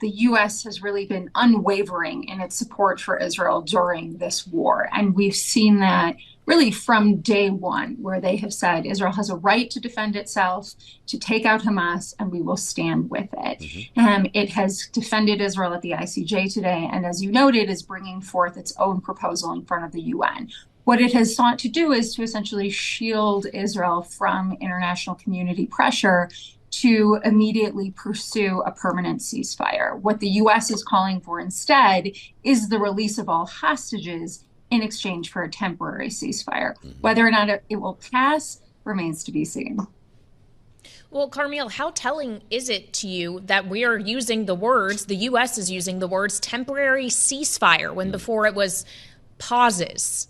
the U.S. has really been unwavering in its support for Israel during this war. And we've seen that really from day one, where they have said Israel has a right to defend itself, to take out Hamas, and we will stand with it. It has defended Israel at the ICJ today, and as you noted, is bringing forth its own proposal in front of the UN. What it has sought to do is to essentially shield Israel from international community pressure to immediately pursue a permanent ceasefire. What the U.S. is calling for instead is the release of all hostages in exchange for a temporary ceasefire. Whether or not it will pass remains to be seen. Well, Carmiel, how telling is it to you that we are using the words, the U.S. is using the words temporary ceasefire when before it was pauses?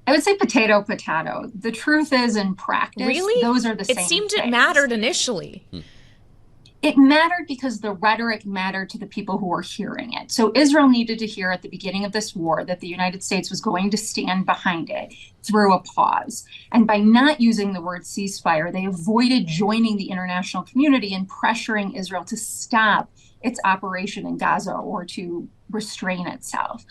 I would say potato, potato. The truth is, in practice, those are the same things. It seemed it mattered initially. It mattered because the rhetoric mattered to the people who were hearing it. So Israel needed to hear at the beginning of this war that the United States was going to stand behind it through a pause. And by not using the word ceasefire, they avoided joining the international community in pressuring Israel to stop its operation in Gaza or to restrain itself.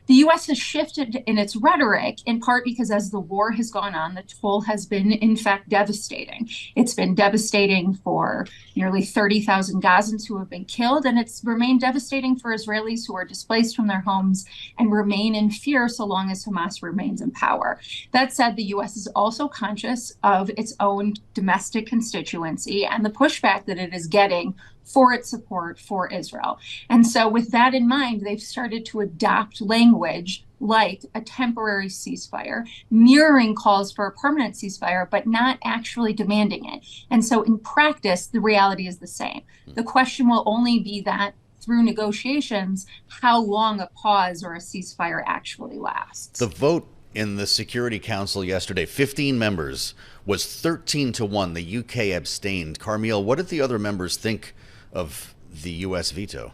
The U.S. has shifted in its rhetoric, in part because as the war has gone on, the toll has been, in fact, devastating. It's been devastating for nearly 30,000 Gazans who have been killed, and it's remained devastating for Israelis who are displaced from their homes and remain in fear so long as Hamas remains in power. That said, the U.S. is also conscious of its own domestic constituency and the pushback that it is getting for its support for Israel. And so with that in mind, they've started to adopt language like a temporary ceasefire, mirroring calls for a permanent ceasefire, but not actually demanding it. And so in practice, the reality is the same. The question will only be that through negotiations, how long a pause or a ceasefire actually lasts. The vote in the Security Council yesterday, 15 members, was 13-1. The UK abstained. Carmiel, what did the other members think of the U.S. veto?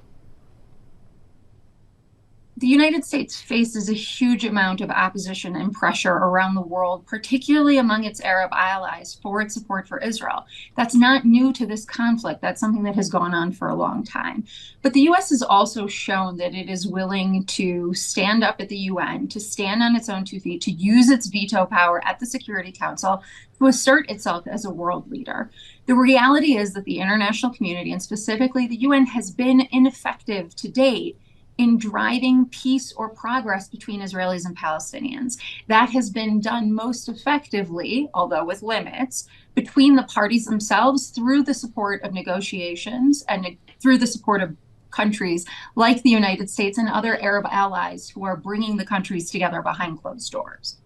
The United States faces a huge amount of opposition and pressure around the world, particularly among its Arab allies, for its support for Israel. That's not new to this conflict. That's something that has gone on for a long time. But the U.S. has also shown that it is willing to stand up at the UN, to stand on its own 2 feet, to use its veto power at the Security Council, to assert itself as a world leader. The reality is that the international community, and specifically the UN, has been ineffective to date in driving peace or progress between Israelis and Palestinians. That has been done most effectively, although with limits, between the parties themselves through the support of negotiations and through the support of countries like the United States and other Arab allies who are bringing the countries together behind closed doors.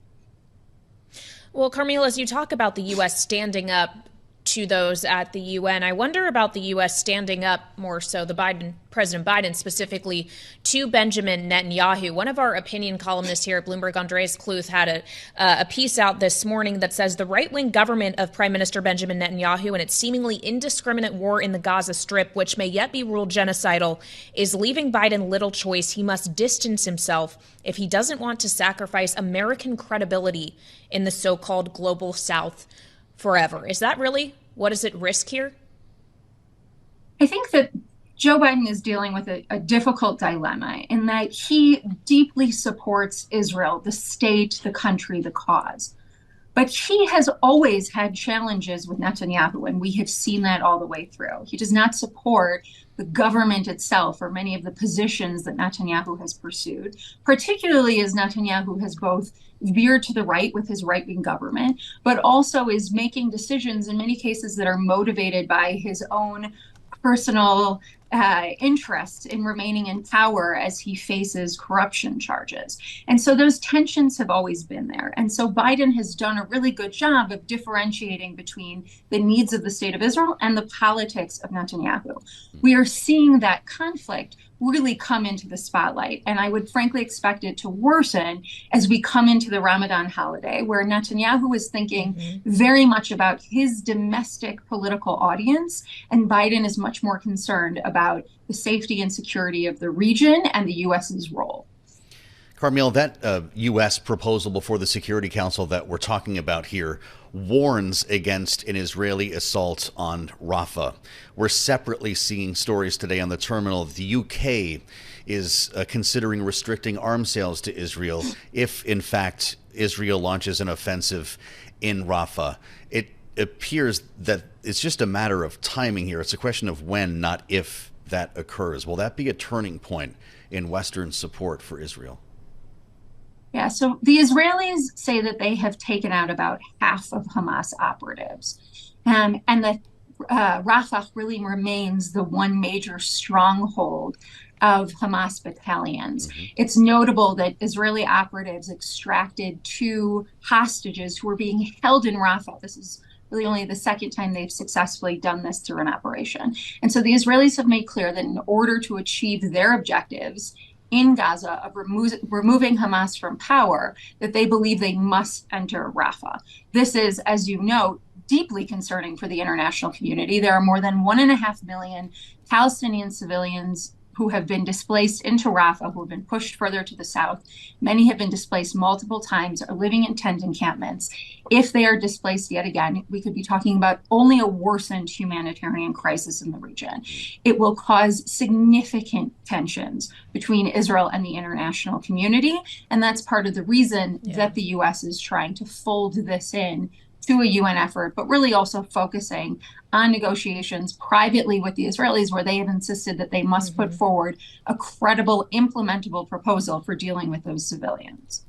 Well, Carmiel, as you talk about the U.S. standing up to those at the UN, I wonder about the U.S. standing up more so, President Biden specifically, to Benjamin Netanyahu. One of our opinion columnists here at Bloomberg, Andreas Kluth, had a piece out this morning that says the right-wing government of Prime Minister Benjamin Netanyahu and its seemingly indiscriminate war in the Gaza Strip, which may yet be ruled genocidal, is leaving Biden little choice. He must distance himself if he doesn't want to sacrifice American credibility in the so-called global South forever. Is that really what is at risk here? I think that Joe Biden is dealing with a difficult dilemma in that he deeply supports Israel, the state, the country, the cause. But he has always had challenges with Netanyahu, and we have seen that all the way through. He does not support the government itself or many of the positions that Netanyahu has pursued, particularly as Netanyahu has both veered to the right with his right-wing government, but also is making decisions in many cases that are motivated by his own personal interest in remaining in power as he faces corruption charges. And so those tensions have always been there. And so Biden has done a really good job of differentiating between the needs of the state of Israel and the politics of Netanyahu. We are seeing that conflict really come into the spotlight. And I would frankly expect it to worsen as we come into the Ramadan holiday, where Netanyahu is thinking very much about his domestic political audience, and Biden is much more concerned about the safety and security of the region and the U.S.'s role. Carmiel, that U.S. proposal before the Security Council that we're talking about here warns against an Israeli assault on Rafah. We're separately seeing stories today on the terminal. The U.K. is considering restricting arms sales to Israel if, in fact, Israel launches an offensive in Rafah. It appears that it's just a matter of timing here. It's a question of when, not if, that occurs. Will that be a turning point in Western support for Israel? Yeah, so the Israelis say that they have taken out about half of Hamas operatives, and that Rafah really remains the one major stronghold of Hamas battalions. Mm-hmm. It's notable that Israeli operatives extracted 2 hostages who were being held in Rafah. This is really only the second time they've successfully done this through an operation. And so the Israelis have made clear that in order to achieve their objectives in Gaza of removing Hamas from power, that they believe they must enter Rafah. This is, as you know, deeply concerning for the international community. There are more than 1.5 million Palestinian civilians who have been displaced into Rafah, who have been pushed further to the south. Many have been displaced multiple times, are living in tent encampments. If they are displaced yet again, we could be talking about only a worsened humanitarian crisis in the region. It will cause significant tensions between Israel and the international community. And that's part of the reason that the U.S. is trying to fold this in to a UN effort, but really also focusing on negotiations privately with the Israelis, where they have insisted that they must put forward a credible, implementable proposal for dealing with those civilians.